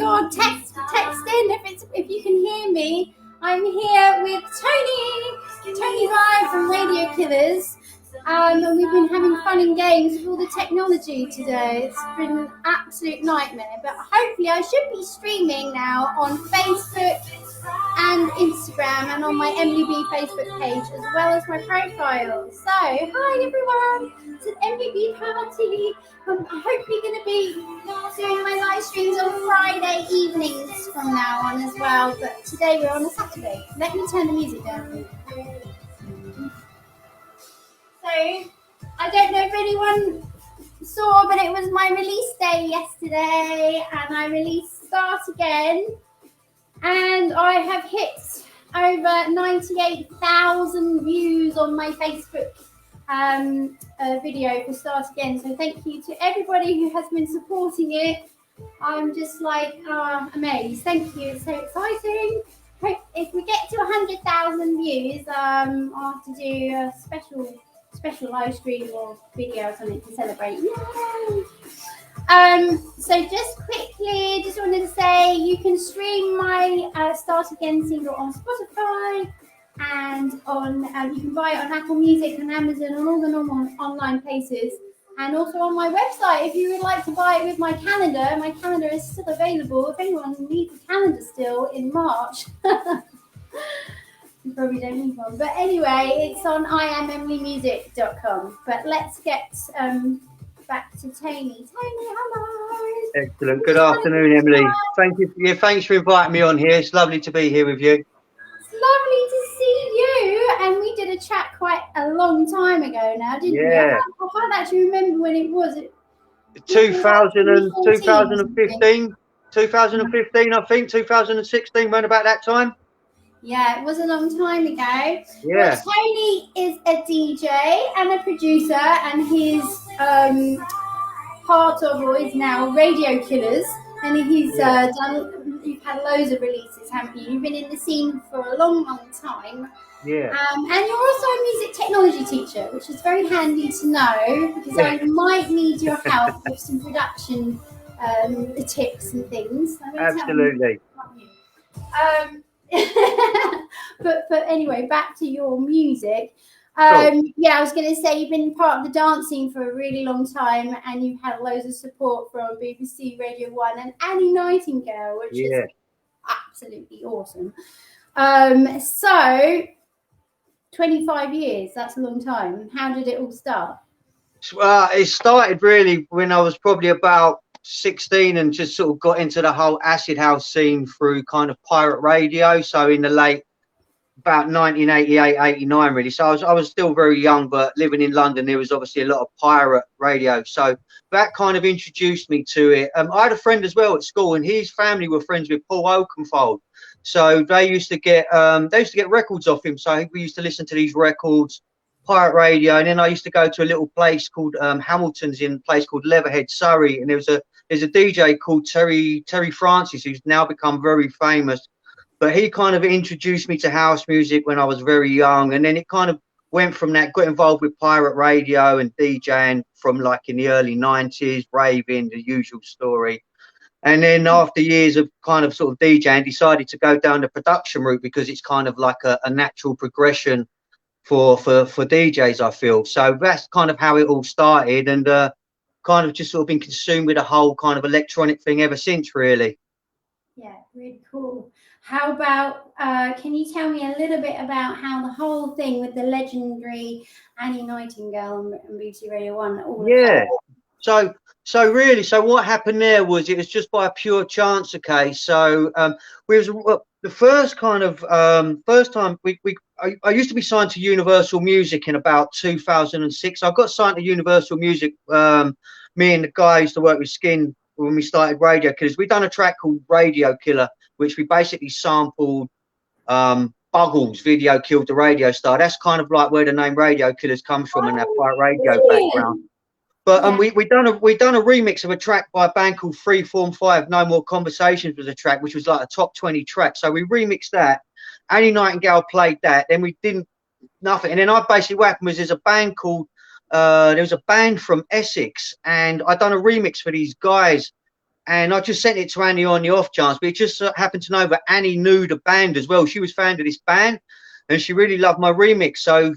God, text in if you can hear me. I'm here with Tony Ryan from RadioKillaZ. And we've been having fun and games with all the technology today. It's been an absolute nightmare. But hopefully I should be streaming now on Facebook and Instagram and on my Emily B Facebook page as well as my profile. So, hi everyone. It's an MVP party. I'm hopefully going to be doing my live streams on Friday evenings from now on as well. But today we're on a Saturday. Let me turn the music down. So, I don't know if anyone saw, but it was my release day yesterday, and I released Start Again, and I have hit over 98,000 views on my Facebook video for Start Again. So thank you to everybody who has been supporting it. I'm just like amazed. Thank you. It's so exciting. Hope if we get to 100,000 views, I'll have to do a special live stream or video or something to celebrate. Yay! So just quickly, just wanted to say you can stream my Start Again single on Spotify and on you can buy it on Apple Music and Amazon and all the normal online places, and also on my website if you would like to buy it with my calendar. My calendar is still available if anyone needs a calendar still in March. You probably don't need one. But anyway, it's on IamEmilyMusic.com. But let's get back to Tony. Tony, hello. Excellent. Good afternoon, Emily. Thanks for inviting me on here. It's lovely to be here with you. It's lovely to see you. And we did a chat quite a long time ago now, didn't we? I can't actually remember when it was. 2015, I think, 2016, around about that time. Yeah, it was a long time ago. Yeah. Well, Tony is a DJ and a producer, and his part of or is now RadioKillaZ, and he's you've had loads of releases, haven't you? You've been in the scene for a long, long time. Yeah. And you're also a music technology teacher, which is very handy to know because I might need your help with some production tips and things. Absolutely. But anyway, back to your music. Cool. Yeah, I was going to say you've been part of the dance scene for a really long time, and you've had loads of support from BBC Radio 1 and Annie Nightingale, which is absolutely awesome. So 25 years, that's a long time. How did it all start? It started really when I was probably about 16 and just sort of got into the whole acid house scene through kind of pirate radio. So in the late about 1988, 89 really. So I was still very young, but living in London, there was obviously a lot of pirate radio. So that kind of introduced me to it. I had a friend as well at school, and his family were friends with Paul Oakenfold. So they used to get records off him. So we used to listen to these records, pirate radio, and then I used to go to a little place called Hamilton's in a place called Leatherhead, Surrey, and there's a DJ called Terry Francis who's now become very famous. But he kind of introduced me to house music when I was very young, and then it kind of went from that, got involved with pirate radio and DJing from like in the early 90s, raving, the usual story. And then after years of kind of sort of DJing, decided to go down the production route because it's kind of like a natural progression for DJs, I feel. So that's kind of how it all started, and kind of just sort of been consumed with a whole kind of electronic thing ever since, really. Yeah, really cool. How about, can you tell me a little bit about how the whole thing with the legendary Annie Nightingale on BBC Radio 1 all So what happened there was it was just by a pure chance, okay? So the first kind of first time I used to be signed to Universal Music in about 2006. I got signed to Universal Music. Me and the guy I used to work with Skin when we started RadioKillaZ. We'd done a track called Radio Killer, which we basically sampled Buggles' Video Killed the Radio Star. That's kind of like where the name RadioKillaZ comes from, and that pirate radio background. But we done a remix of a track by a band called Freeform 5. No More Conversations was a track, which was like a top 20 track. So we remixed that. Annie Nightingale played that. Then we didn't nothing. And then I basically what happened was there's a band called there was a band from Essex, and I done a remix for these guys. and I just sent it to Annie on the off chance. But it just happened to know that Annie knew the band as well. She was fan of this band, and she really loved my remix. So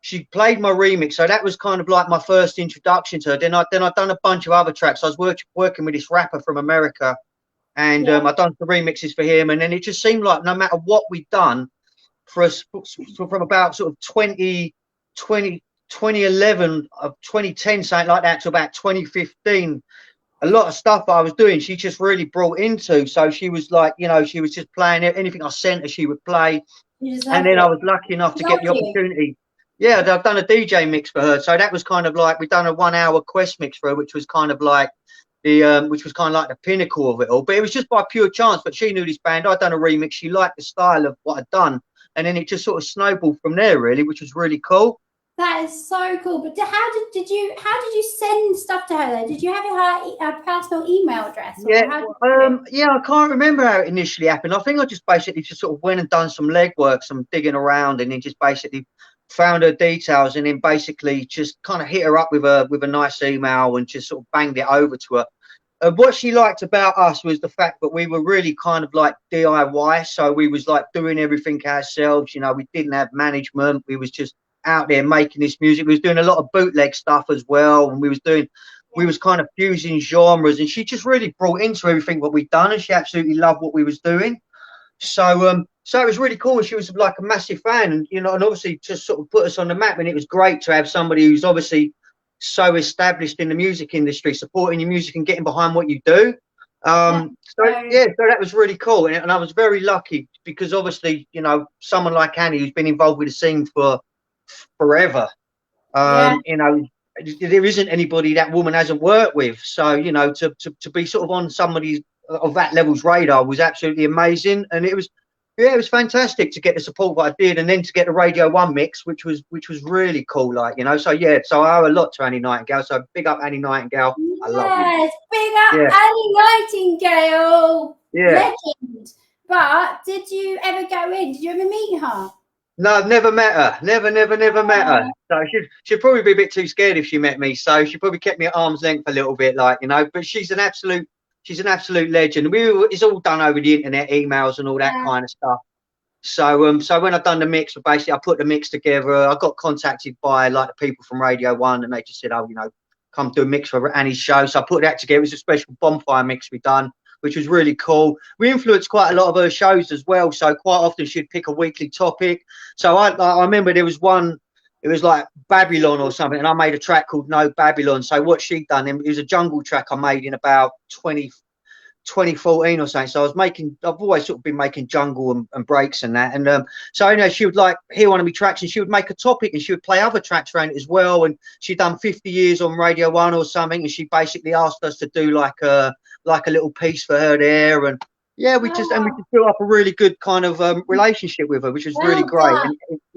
she played my remix. So that was kind of like my first introduction to her. Then I'd done a bunch of other tracks. I was working with this rapper from America, and I'd done some remixes for him. And then it just seemed like no matter what we'd done, for us from about sort of 2011 of 2010, something like that, to about 2015, a lot of stuff I was doing, she just really brought into. So she was like, you know, she was just playing anything I sent her, she would play. And then I was lucky enough to get the opportunity. Yeah, I've done a DJ mix for her. So that was kind of like, we'd done a 1 hour Quest mix for her, which was kind of like the pinnacle of it all. But it was just by pure chance. But she knew this band. I'd done a remix. She liked the style of what I'd done. And then it just sort of snowballed from there, really, which was really cool. That is so cool. But how did you send stuff to her? Did you have her personal email address? Yeah, I can't remember how it initially happened. I think I just basically just sort of went and done some legwork, some digging around, and then just basically found her details, and then basically just kind of hit her up with a nice email and just sort of banged it over to her. What she liked about us was the fact that we were really kind of like DIY. So we was like doing everything ourselves. You know, we didn't have management. We was just out there making this music. We was doing a lot of bootleg stuff as well, and we was kind of fusing genres, and she just really brought into everything what we'd done, and she absolutely loved what we was doing. So it was really cool. She was like a massive fan, and you know, and obviously just sort of put us on the map. And it was great to have somebody who's obviously so established in the music industry supporting your music and getting behind what you do. So that was really cool, and I was very lucky because obviously, you know, someone like Annie who's been involved with the scene for forever, you know, there isn't anybody that woman hasn't worked with. So, you know, to be sort of on somebody's of that level's radar was absolutely amazing. And it was fantastic to get the support that I did, and then to get the Radio 1 mix, which was really cool, like, you know. So so I owe a lot to Annie Nightingale. So big up Annie Nightingale. I love you. Yes, big up Annie Nightingale. Yeah. Legend. But did you ever go in? Did you ever meet her? No, I've never met her. Never met her. So she'd probably be a bit too scared if she met me. So she probably kept me at arm's length a little bit, like, you know. But she's an absolute legend. It's all done over the internet, emails and all that kind of stuff. So when I've done the mix, basically I put the mix together. I got contacted by like the people from Radio 1, and they just said, oh, you know, come do a mix for Annie's show. So I put that together. It was a special bonfire mix we done, which was really cool. We influenced quite a lot of her shows as well. So quite often she'd pick a weekly topic. So I remember there was one, it was like Babylon or something, and I made a track called No Babylon. So what she'd done, it was a jungle track I made in about 2014 or something. So I've always sort of been making jungle and breaks and that. And so, you know, she would like hear one of my tracks and she would make a topic and she would play other tracks around it as well. And she'd done 50 years on Radio 1 or something, and she basically asked us to do like a little piece for her there. And we just built up a really good kind of relationship with her, which was really great.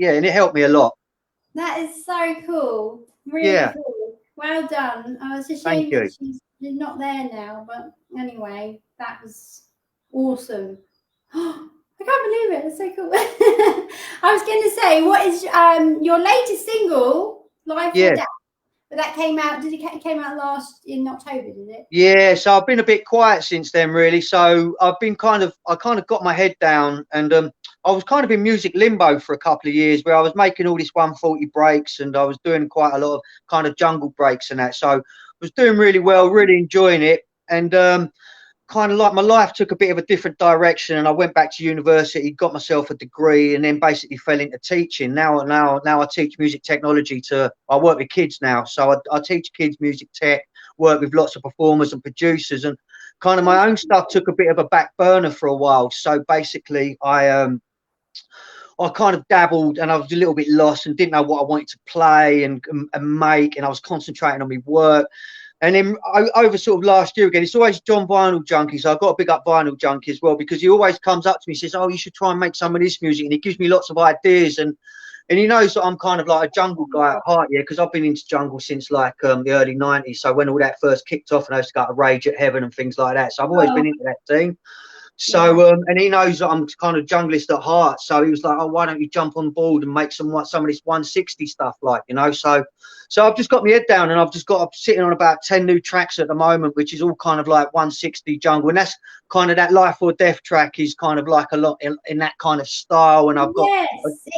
And it helped me a lot. That is so cool. Really cool. Well done. I was ashamed that she's not there now, but anyway, that was awesome. I can't believe it. It's so cool. I was going to say, what is your latest single, Live or Death? But that came out, came out in October, did it? Yeah, so I've been a bit quiet since then, really. So I've been I got my head down, and I was kind of in music limbo for a couple of years, where I was making all this 140 breaks, and I was doing quite a lot of kind of jungle breaks and that. So I was doing really well, really enjoying it. And kind of like my life took a bit of a different direction, and I went back to university, got myself a degree, and then basically fell into teaching. Now I teach music technology I work with kids now. So I teach kids music tech, work with lots of performers and producers, and kind of my own stuff took a bit of a back burner for a while. So basically I kind of dabbled, and I was a little bit lost and didn't know what I wanted to play and make, and I was concentrating on my work. And then over sort of last year again, it's always John Vinyl Junkie. So I've got to big up Vinyl Junkie as well, because he always comes up to me and says, oh, you should try and make some of this music. And he gives me lots of ideas. And he knows that I'm kind of like a jungle guy at heart, because I've been into jungle since like the early 90s. So when all that first kicked off, and I used to go to Rage at Heaven and things like that. So I've always been into that scene. So, and he knows that I'm kind of junglist at heart. So he was like, "Oh, why don't you jump on board and make some of this 160 stuff, like, you know?" So I've just got my head down, and I'm sitting on about 10 new tracks at the moment, which is all kind of like 160 jungle, and that's kind of that Life or Death track is kind of like a lot in that kind of style. And I've got, it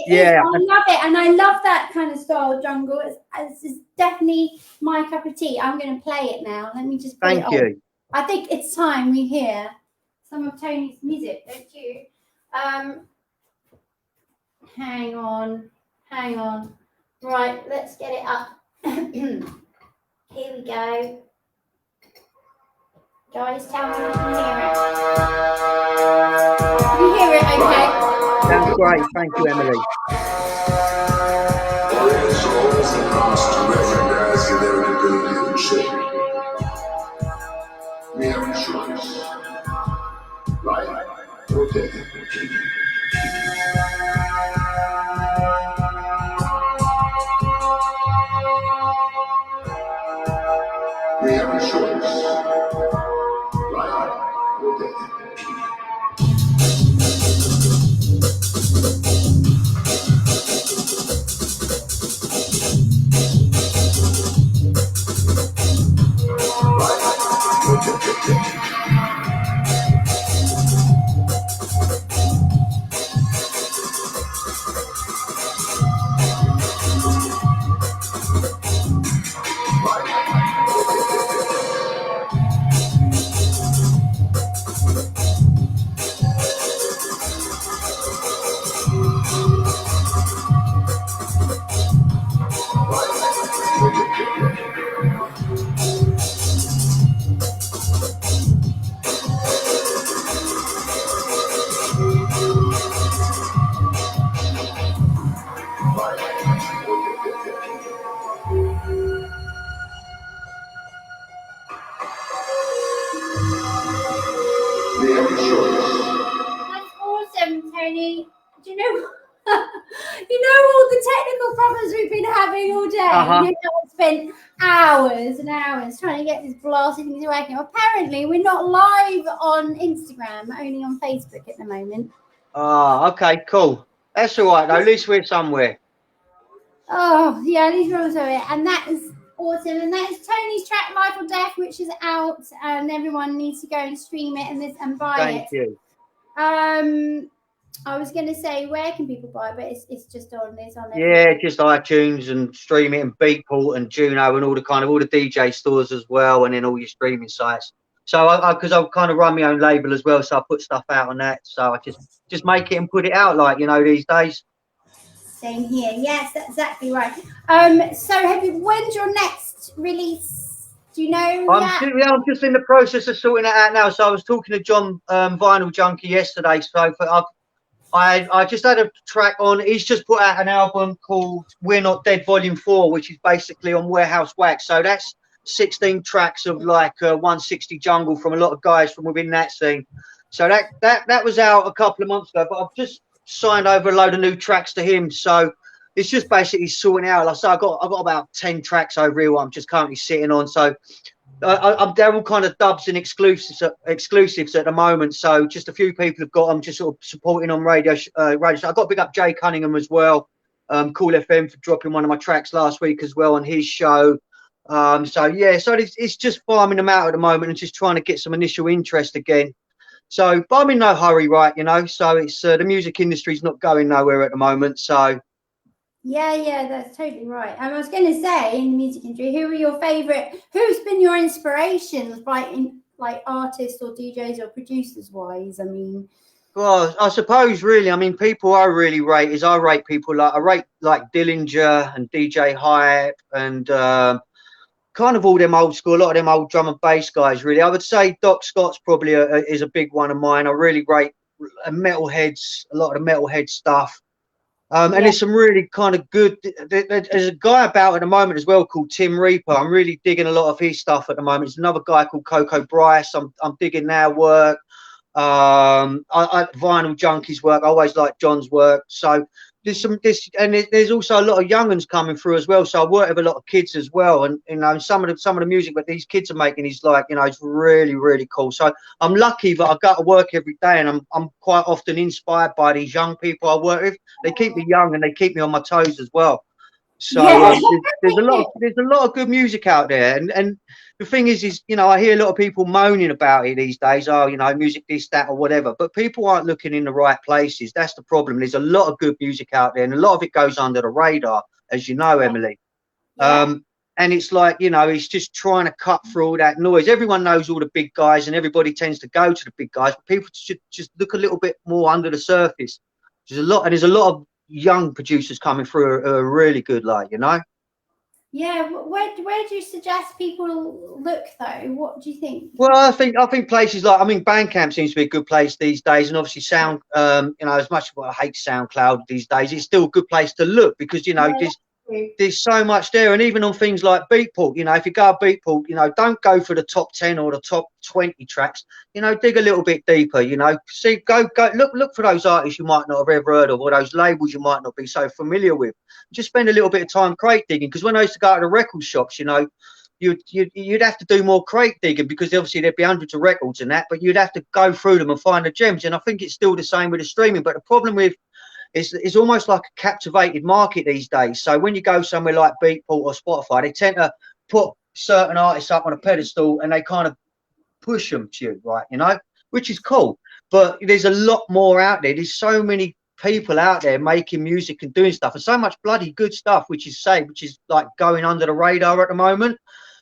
is. I love it, and I love that kind of style of jungle. It's definitely my cup of tea. I'm going to play it now. Let me just put it on. Thank you. I think it's time we hear some of Tony's music, don't you? Hang on. Right, let's get it up. Here we go. Guys, tell me if you can hear it. Can you hear it okay? That's great. Thank you, Emily. We have a choice. Right? Okay. We have a choice. Right? Okay. That's awesome, Tony. Do you know all the technical problems we've been having all day? Uh-huh. I've spent hours and hours trying to get this blasted thing working. Apparently, we're not live on Instagram, only on Facebook at the moment. Ah, okay, cool. That's all right, though. At least we're somewhere. Oh, yeah, at least we're also here. And that is awesome. And that is Tony's track, Life or Death, which is out, and everyone needs to go and stream it and buy Thank you. I was going to say, where can people buy it? But it's just on this on Yeah, just iTunes and stream it and Beatport and Juno and all the DJ stores as well, and then all your streaming sites. So because I kind of run my own label as well, so I put stuff out on that. So I just make it and put it out, like, you know, these days. Same here. Yes, that's exactly right. So when's your next release? Do you know? I'm just in the process of sorting it out now. So I was talking to John, Vinyl Junkie, yesterday. So I just had a track on. He's just put out an album called We're Not Dead Volume 4, which is basically on Warehouse Wax. So that's 16 tracks of like 160 jungle from a lot of guys from within that scene. So that was out a couple of months ago, but I've just signed over a load of new tracks to him. So it's just basically sorting out. Like, so I've got about 10 tracks over here what I'm just currently sitting on. So they're all kind of dubs and exclusives at the moment. So just a few people have got them, just sort of supporting on radio. So I've got to big up Jay Cunningham as well. Cool FM for dropping one of my tracks last week as well on his show. So it's just farming them out at the moment and just trying to get some initial interest again. So, but I'm in no hurry, right? You know, so it's the music industry's not going nowhere at the moment. So. Yeah, that's totally right. I was going to say, in the music industry, who's been your inspirations, like artists or DJs or producers wise? I mean, well, I suppose really, I mean, people I really rate is I rate Dillinger and DJ Hype and kind of all them old school, a lot of them old drum and bass guys, really. I would say Doc Scott's probably is a big one of mine. I really rate metalheads, a lot of the metalhead stuff. And there's some really kind of good. There's a guy about at the moment as well called Tim Reaper. I'm really digging a lot of his stuff at the moment. There's another guy called Coco Bryce. I'm digging their work. I Vinyl Junkie's work. I always like John's work. So there's also a lot of young uns coming through as well. So I work with a lot of kids as well, and you know, some of the music that these kids are making is like, you know, it's really, really cool. So I'm lucky that I go to work every day, and I'm quite often inspired by these young people I work with. They keep me young and they keep me on my toes as well. So Yeah. there's a lot of good music out there, and the thing is, you know, I hear a lot of people moaning about it these days. Oh, you know, music this, that, or whatever. But people aren't looking in the right places. That's the problem. There's a lot of good music out there, and a lot of it goes under the radar, as you know, Emily. Yeah. And it's like, you know, it's just trying to cut through all that noise. Everyone knows all the big guys, and everybody tends to go to the big guys. But people should just look a little bit more under the surface. There's a lot of young producers coming through who are really good, like, you know. Yeah, where do you suggest people look though? What do you think? Well, I think places like, I mean, Bandcamp seems to be a good place these days, and obviously Sound, you know, as much as I hate SoundCloud these days, it's still a good place to look because, you know, there's so much there. And even on things like Beatport, you know, if you go Beatport, you know, don't go for the top 10 or the top 20 tracks, you know, dig a little bit deeper, you know, see, go look for those artists you might not have ever heard of, or those labels you might not be so familiar with. Just spend a little bit of time crate digging, because when I used to go to the record shops, you know, you'd have to do more crate digging, because obviously there'd be hundreds of records and that, but you'd have to go through them and find the gems. And I think it's still the same with the streaming, but the problem with it's almost like a captivated market these days. So when you go somewhere like Beatport or Spotify, they tend to put certain artists up on a pedestal and they kind of push them to you, right? You know, which is cool. But there's a lot more out there. There's so many people out there making music and doing stuff, and so much bloody good stuff, which is like going under the radar at the moment.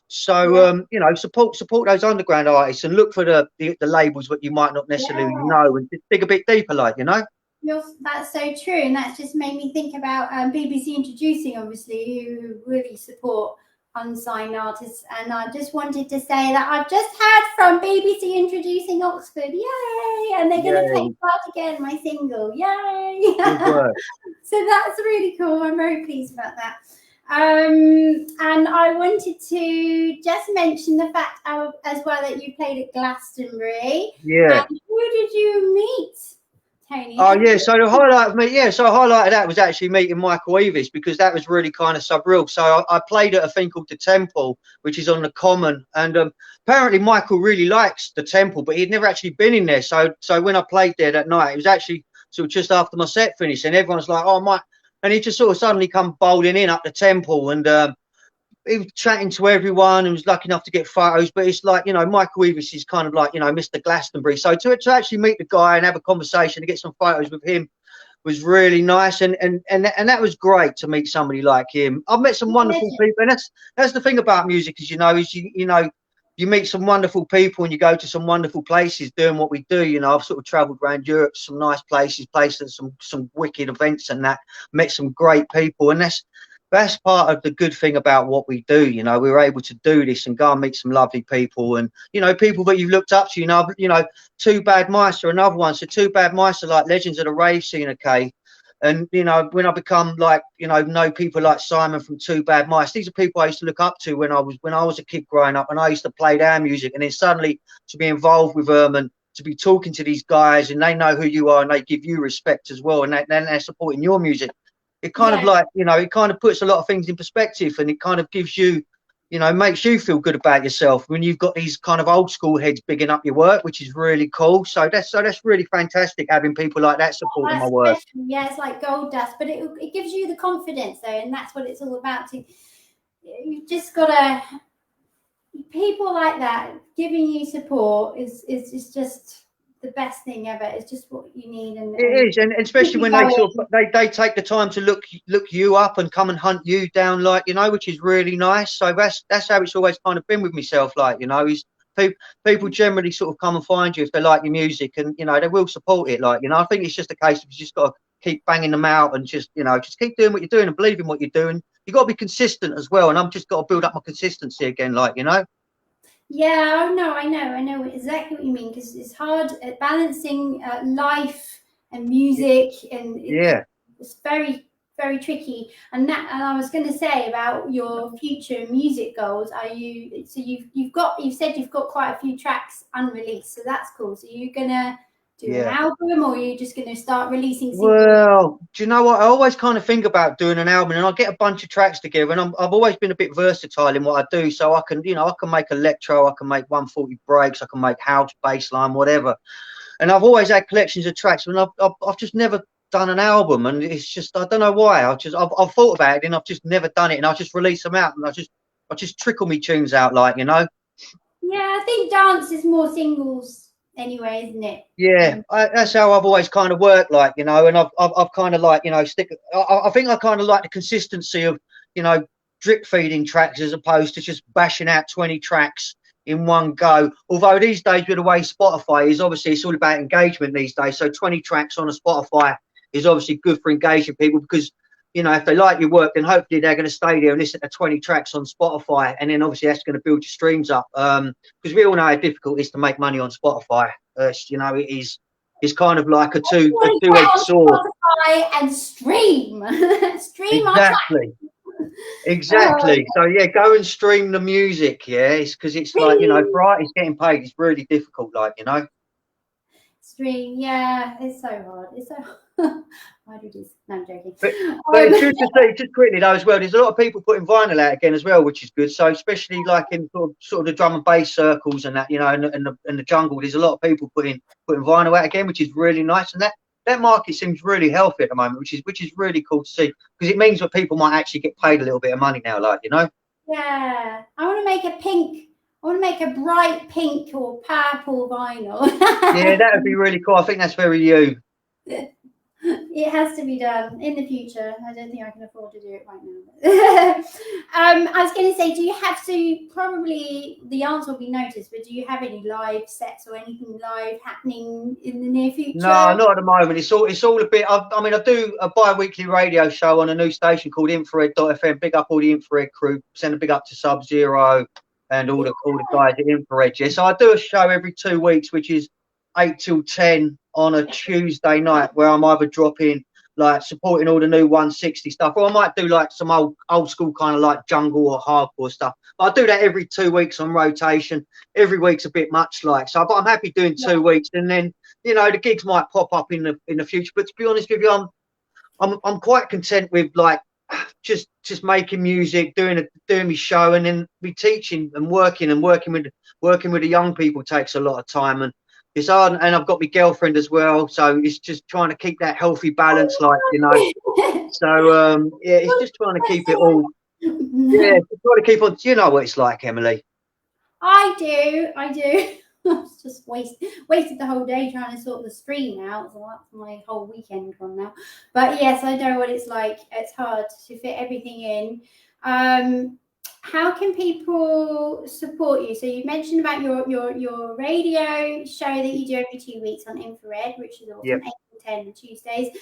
So you know, support those underground artists, and look for the labels that you might not necessarily know, and just dig a bit deeper, like, you know. That's so true, and that's just made me think about BBC Introducing, obviously, who really support unsigned artists. And I just wanted to say that I've just heard from BBC Introducing Oxford, yay! And they're going to play Start Again, my single, yay! Good work. So that's really cool. I'm very pleased about that. And I wanted to just mention the fact as well that you played at Glastonbury. Yeah. And who did you meet? Tony. Oh yeah, so the highlight of the highlight of that was actually meeting Michael Eavis, because that was really kind of surreal. So I played at a thing called the Temple, which is on the Common, and apparently Michael really likes the Temple, but he'd never actually been in there. So when I played there that night, it was actually sort of just after my set finished, and everyone's like, "Oh, Mike," and he just sort of suddenly come bowling in up the Temple, and he was chatting to everyone and was lucky enough to get photos. But it's like, you know, Michael Eavis is kind of like, you know, Mr. Glastonbury. So to actually meet the guy and have a conversation and get some photos with him was really nice. And that was great to meet somebody like him. I've met some wonderful people. And that's the thing about music, is, you know, you meet some wonderful people and you go to some wonderful places doing what we do. You know, I've sort of traveled around Europe, some nice places, some wicked events and that, met some great people. And that's part of the good thing about what we do. You know, we were able to do this and go and meet some lovely people, and, you know, people that you've looked up to. You know, Two Bad Mice are another one. So Two Bad Mice are like legends of the rave scene, okay? And, you know, when I become like, you know people like Simon from Two Bad Mice, these are people I used to look up to when I was a kid growing up, and I used to play their music, and then suddenly to be involved with them and to be talking to these guys, and they know who you are and they give you respect as well, and then they're supporting your music. It kind of like, you know, it kind of puts a lot of things in perspective, and it kind of gives you, you know, makes you feel good about yourself when you've got these kind of old school heads bigging up your work, which is really cool. So that's really fantastic, having people like that supporting my work. Yeah, it's like gold dust, but it gives you the confidence though, and that's what it's all about. You've just got to, people like that giving you support is just the best thing ever. It's just what you need. And it is, and especially when they take the time to look you up and come and hunt you down, like, you know, which is really nice. So that's how it's always kind of been with myself, like, you know, is people generally sort of come and find you if they like your music, and, you know, they will support it, like, you know. I think it's just a case of you just got to keep banging them out and just, you know, just keep doing what you're doing and believe in what you're doing. You got to be consistent as well, and I've just got to build up my consistency again, like, you know. Yeah, I know exactly what you mean, because it's hard at balancing life and music, and it's very, very tricky. And I was going to say about your future music goals. You've said you've got quite a few tracks unreleased, so that's cool. So you're gonna do an album, or are you just going to start releasing singles? Well, do you know what? I always kind of think about doing an album, and I get a bunch of tracks together, and I've always been a bit versatile in what I do. So I can, I can make electro, I can make 140 breaks, I can make house, bass line, whatever. And I've always had collections of tracks, and I've just never done an album, and it's just, I don't know why. I've thought about it, and I've just never done it, and I just release them out, and I just trickle me tunes out, like, Yeah, I think dance is more singles anyway, isn't it? Yeah, that's how I've always kind of worked, like, and I've kind of like, I think I kind of like the consistency of, drip feeding tracks as opposed to just bashing out 20 tracks in one go. Although these days, with the way Spotify is, obviously it's all about engagement these days. So 20 tracks on a Spotify is obviously good for engaging people, because if they like your work, then hopefully they're going to stay there and listen to 20 tracks on Spotify, and then obviously that's going to build your streams up. Because we all know how difficult it is to make money on Spotify. It's kind of like a two-edged sword. Spotify and stream Exactly. Exactly. So yeah, go and stream the music. Yeah, it's because it's like, for artists getting paid, it's really difficult. Like, Stream, yeah, it's so hard. It's so hard. Why do this? No, I'm joking. But it's good to see, just quickly though, as well, there's a lot of people putting vinyl out again as well, which is good. So especially like in sort of the drum and bass circles and that, and the jungle, there's a lot of people putting vinyl out again, which is really nice. And that market seems really healthy at the moment, which is really cool to see, because it means that people might actually get paid a little bit of money now, like, Yeah, I want to make a bright pink or purple vinyl. Yeah, that would be really cool. I think that's very you. It has to be done in the future. I don't think I can afford to do it right now. I was going to say, do you have to, probably the answer will be noticed, but do you have any live sets or anything live happening in the near future? No, not at the moment. It's all a bit, I do a bi-weekly radio show on a new station called Infrared.fm. Big up all the Infrared crew. Send a big up to Sub-Zero and all the guys at Infrared. Yeah. So I do a show every 2 weeks, which is 8 till 10 on a Tuesday night, where I'm either dropping, like, supporting all the new 160 stuff, or I might do like some old school kind of like jungle or hardcore stuff. But I do that every 2 weeks on rotation. Every week's a bit much, like, so. But I'm happy doing 2 weeks, and then the gigs might pop up in the future. But to be honest with you, I'm quite content with, like, just making music, doing my show, and then be teaching and working with the young people takes a lot of time, and it's hard, and I've got my girlfriend as well, so it's just trying to keep that healthy balance, like, So yeah, it's just trying to keep it all. Yeah, just trying to keep on. You know what it's like, Emily. I do. I just wasted the whole day trying to sort the stream out, so that's my whole weekend gone now. But yes, I know what it's like. It's hard to fit everything in. How can people support you? So you mentioned about your radio show that you do every 2 weeks on Infrared, which is awesome, Yep. 8 to 10 on Tuesdays.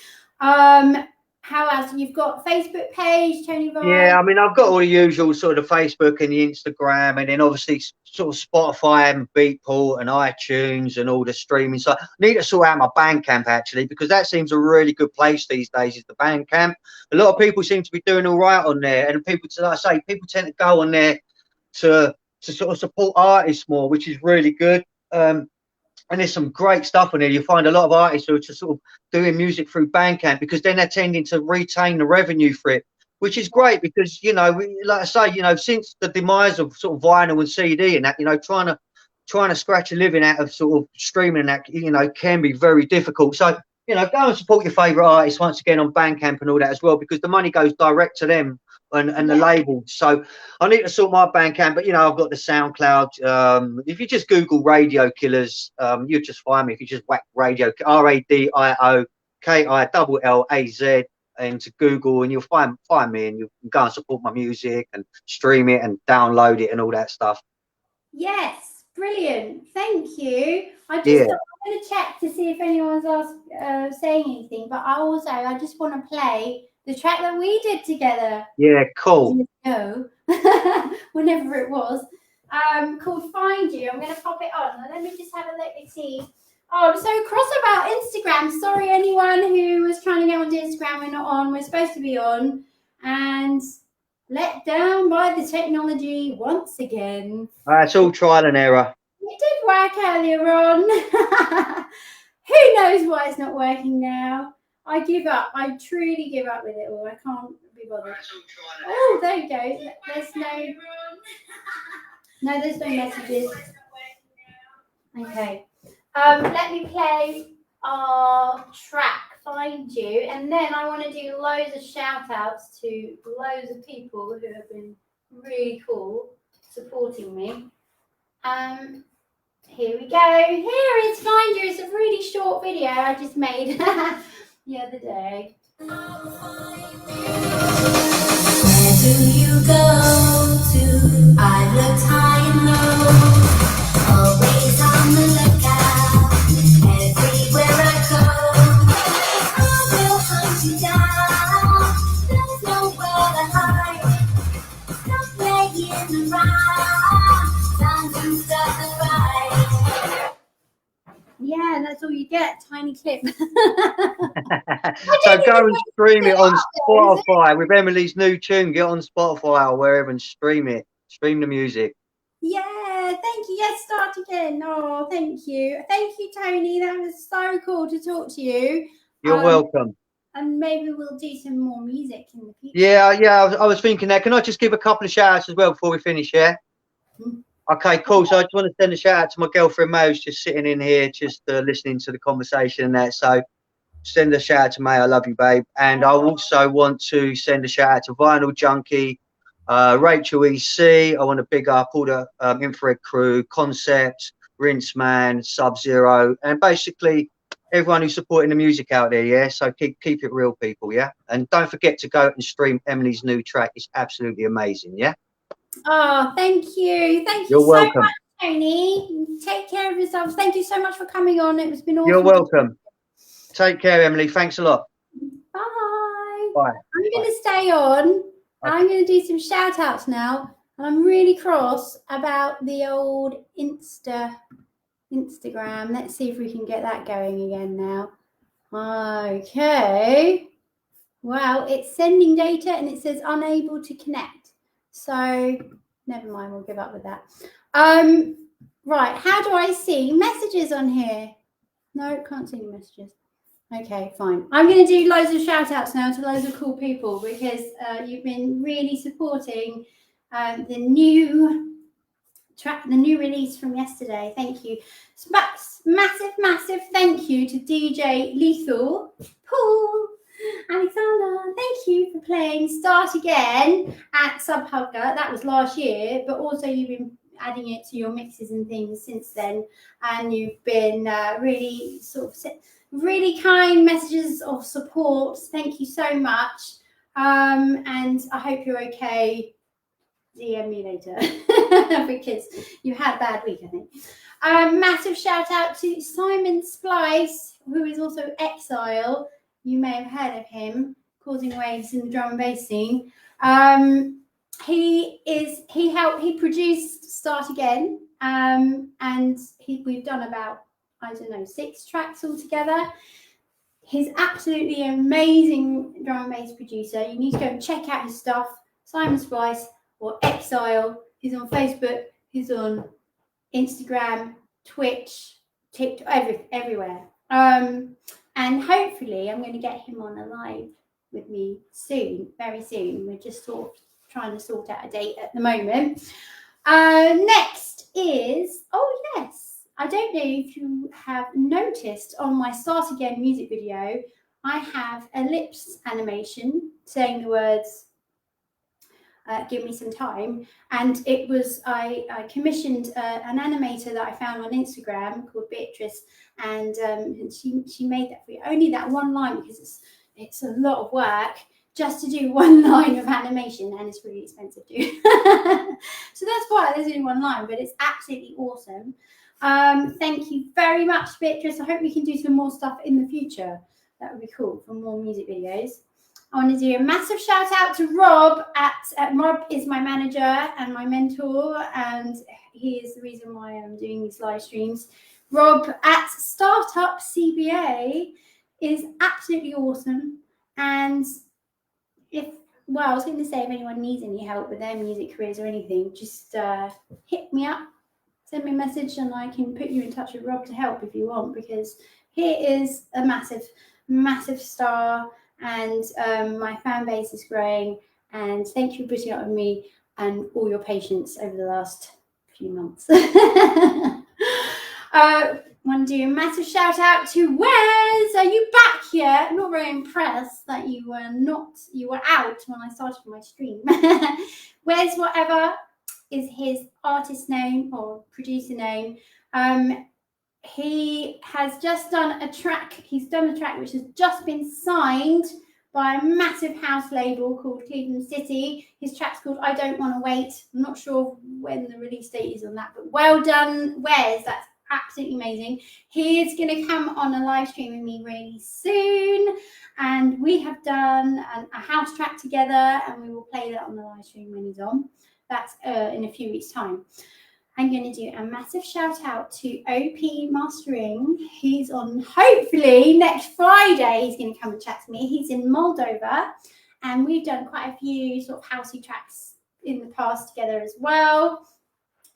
How else? You've got Facebook page, Tony Vine. Yeah, I've got all the usual sort of the Facebook and the Instagram, and then obviously sort of Spotify and Beatport and iTunes and all the streaming. So I need to sort out my Bandcamp, actually, because that seems a really good place these days, is the Bandcamp. A lot of people seem to be doing all right on there, and people tend to go on there to sort of support artists more, which is really good. And there's some great stuff on there. You find a lot of artists who are just sort of doing music through Bandcamp, because then they're tending to retain the revenue for it, which is great, because, like I say, since the demise of sort of vinyl and CD and that, trying to scratch a living out of sort of streaming and that, can be very difficult. So, go and support your favourite artists once again on Bandcamp and all that as well, because the money goes direct to them and the label. So I need to sort my Bandcamp, but I've got the SoundCloud. If you just Google RadioKillaZ, you'll just find me. If you just whack radio, RadioKillaZ into Google, and you'll find me, and you can go and support my music and stream it and download it and all that stuff. Yes, brilliant. Thank you. I'm going to check to see if anyone's saying anything, but I just want to play the track that we did together. Yeah, cool. Whenever it was, called Find You. I'm going to pop it on. Let me just have a look and see. Oh, I'm so cross about Instagram. Sorry, anyone who was trying to get onto Instagram. We're not on. We're supposed to be on. And let down by the technology once again. It's all trial and error. It did work earlier on. Who knows why it's not working now? I give up. I truly give up with it all. I can't be bothered. Oh, there you go. There's there's no messages. Okay. Let me play our track, Find You, and then I want to do loads of shout outs to loads of people who have been really cool supporting me. Here we go. Here is Find You. It's a really short video I just made the other day. Where do you go to? I've looked high and low, always on the lookout. Everywhere I go, I will hunt you down. There's nowhere to hide. Stop playing around. Time to start the fight. Yeah, that's all you get. Tiny clip. So go and stream it on Spotify with Emily's new tune. Get on Spotify or wherever and stream it. Stream the music. Yeah, thank you. Yes, start again. Oh, thank you. Thank you, Tony. That was so cool to talk to you. You're welcome. And maybe we'll do some more music in the future. Yeah, I was thinking that. Can I just give a couple of shout outs as well before we finish, yeah? Okay, cool. So I just want to send a shout out to my girlfriend May, who's just sitting in here, just listening to the conversation and that. So send a shout out to May. I love you, babe. And I also want to send a shout out to Vinyl Junkie, Rachel EC. I want to big up all the Infrared crew, Concept, Rinse Man, Sub-Zero, and basically everyone who's supporting the music out there, yeah? So keep it real, people, yeah? And don't forget to go and stream Emily's new track. It's absolutely amazing, yeah? Oh, thank you. Thank you You're so welcome. much, Tony. Take care of yourselves. Thank you so much for coming on. It's been awesome. You're welcome. Take care, Emily. Thanks a lot. Bye. Bye. I'm going to stay on. Okay. I'm going to do some shout outs now. And I'm really cross about the old Instagram. Let's see if we can get that going again now. Okay. Wow, it's sending data and it says unable to connect. So never mind, we'll give up with that. Right, how do I see messages on here? No, can't see any messages. Okay, fine. I'm going to do loads of shout outs now to loads of cool people because you've been really supporting the new track, the new release from yesterday. Thank you. Massive thank you to DJ Lethal, Paul, Alexander. Thank you for playing Start Again at Sub Hugger. That was last year, but also you've been adding it to your mixes and things since then, and you've been really really kind messages of support. Thank you so much, and I hope you're okay. DM me later because you had a bad week, I think. Massive shout out to Simon Splice, who is also Exile. You may have heard of him, causing waves in the drum and bass scene. He produced Start Again, and we've done about, I don't know, 6 tracks altogether. He's absolutely amazing drum and bass producer. You need to go and check out his stuff. Simon Splice or Exile. He's on Facebook. He's on Instagram, Twitch, TikTok, everywhere. And hopefully I'm going to get him on a live with me soon, very soon. We're just trying to sort out a date at the moment. Next is, I don't know if you have noticed on my Start Again music video, I have a lips animation saying the words, give me some time. And it was, I commissioned an animator that I found on Instagram called Beatrice, and she made that for you. Only that one line, because it's a lot of work just to do one line of animation, and it's really expensive to do. So that's why there's only one line, but it's absolutely awesome. Thank you very much, Beatrice. I hope we can do some more stuff in the future. That would be cool for more music videos. I want to do a massive shout out to Rob Rob is my manager and my mentor, and he is the reason why I'm doing these live streams. Rob at Startup CBA is absolutely awesome. And I was going to say, if anyone needs any help with their music careers or anything, just hit me up, send me a message, and I can put you in touch with Rob to help if you want, because he is a massive star, and my fan base is growing. And thank you for putting up with me and all your patience over the last few months. Want to do a massive shout out to Wes. Are you back yet? I'm not very impressed that you were out when I started my stream. Wes, whatever is his artist name or producer name. He has just done a track. He's done a track which has just been signed by a massive house label called Cleveland City. His track's called I Don't Want to Wait. I'm not sure when the release date is on that, but well done, Wes. That's absolutely amazing. He is going to come on a live stream with me really soon, and we have done a house track together, and we will play that on the live stream when he's on. That's in a few weeks' time. I'm going to do a massive shout out to OP Mastering. He's on hopefully next Friday. He's going to come and chat to me. He's in Moldova, and we've done quite a few sort of housey tracks in the past together as well.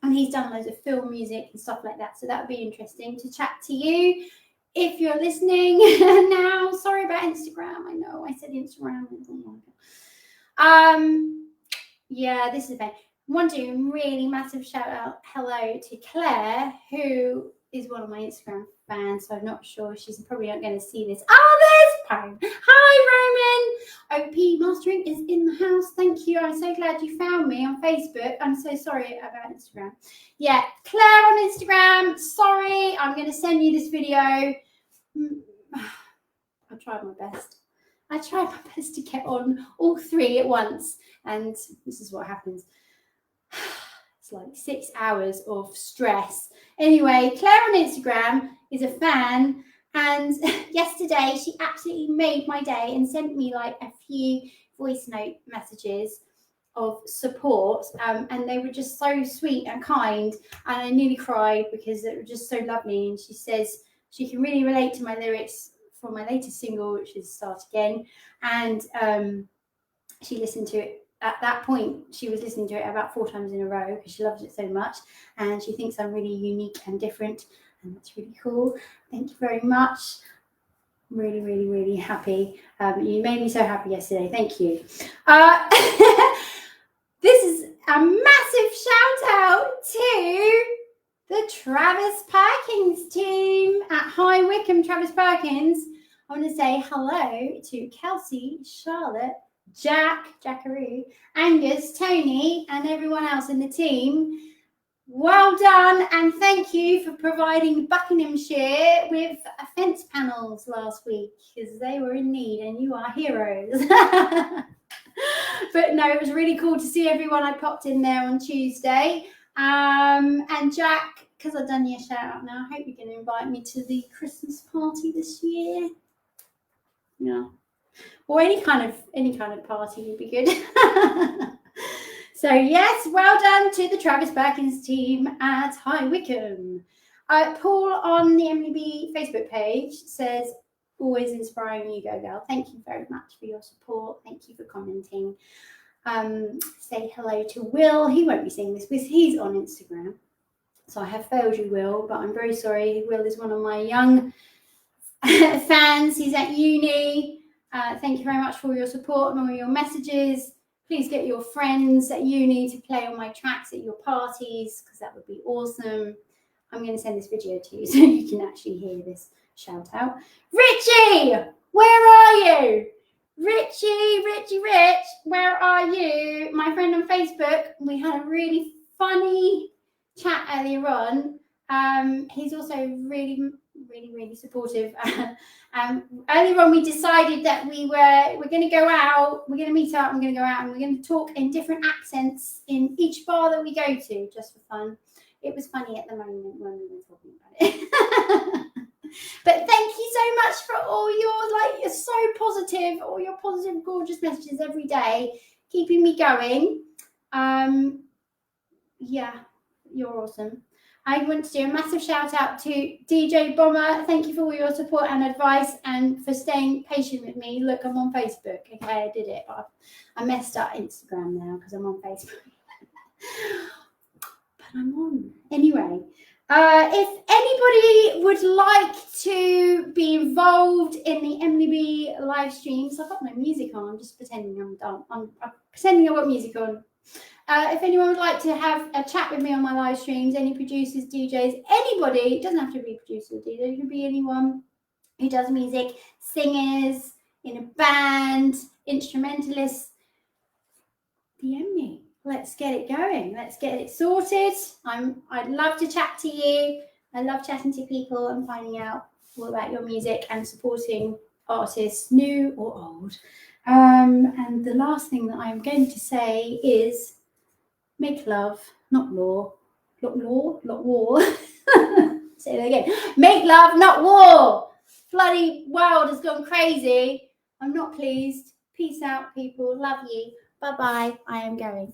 And he's done loads of film music and stuff like that. So that would be interesting to chat to you if you're listening now. Sorry about Instagram. I know I said Instagram. Yeah, this is a bit. Want to do a really massive shout out hello to Claire, who is one of my Instagram fans, so I'm not sure, she's probably not going to see this. Oh, there's Pam. Hi, Roman. OP Mastering is in the house. Thank you. I'm so glad you found me on Facebook. I'm so sorry about Instagram. Yeah, Claire on Instagram. Sorry, I'm going to send you this video. I tried my best. I tried my best to get on all three at once, and this is what happens. It's like 6 hours of stress. Anyway, Claire on Instagram is a fan, and yesterday she absolutely made my day and sent me like a few voice note messages of support, and they were just so sweet and kind, and I nearly cried because they were just so lovely. And she says she can really relate to my lyrics for my latest single, which is Start Again, and she listened to it. At that point, she was listening to it about 4 times in a row because she loves it so much, and she thinks I'm really unique and different, and that's really cool. Thank you very much. I'm really, really, really happy. You made me so happy yesterday. Thank you. This is a massive shout out to the Travis Perkins team at High Wycombe. Travis Perkins. I want to say hello to Kelsey, Charlotte, Jackaroo, Angus, Tony, and everyone else in the team. Well done, and thank you for providing Buckinghamshire with fence panels last week, because they were in need, and you are heroes. But no, it was really cool to see everyone. I popped in there on Tuesday. And Jack, because I've done your shout out now, I hope you're going to invite me to the Christmas party this year. Yeah. Or any kind of party would be good. So yes, well done to the Travis Perkins team at High Wycombe. Paul on the Emily B Facebook page says, always inspiring, you go girl. Thank you very much for your support. Thank you for commenting. Say hello to Will. He won't be seeing this because he's on Instagram. So I have failed you, Will, but I'm very sorry. Will is one of my young fans. He's at uni. Thank you very much for your support and all your messages. Please get your friends at uni to play on my tracks at your parties, because that would be awesome. I'm going to send this video to you so you can actually hear this shout out. Richie, where are you? Rich, where are you? My friend on Facebook, we had a really funny chat earlier on. He's also really supportive. Earlier on, we decided that we're going to go out, we're going to meet up, we're going to go out, and we're going to talk in different accents in each bar that we go to, just for fun. It was funny at the moment when we were talking about it. But thank you so much for all your, you're so positive, all your positive, gorgeous messages every day, keeping me going. Yeah, you're awesome. I want to do a massive shout out to DJ Bomber. Thank you for all your support and advice, and for staying patient with me. Look, I'm on Facebook. Okay, I did it, but I messed up Instagram now because I'm on Facebook. But I'm on. Anyway, If anybody would like to be involved in the Emily B live streams, I've got no music on. I'm just pretending I'm done. I'm pretending I've got music on. If anyone would like to have a chat with me on my live streams, any producers, DJs, anybody, it doesn't have to be a producer or DJ, it can be anyone who does music, singers, in a band, instrumentalists, DM me. Let's get it going. Let's get it sorted. I'd love to chat to you. I love chatting to people and finding out all about your music and supporting artists, new or old. And the last thing that I'm going to say is make love, not law. Not law, not war. Say that again. Make love, not war. Bloody world has gone crazy. I'm not pleased. Peace out, people. Love you. Bye-bye. I am going.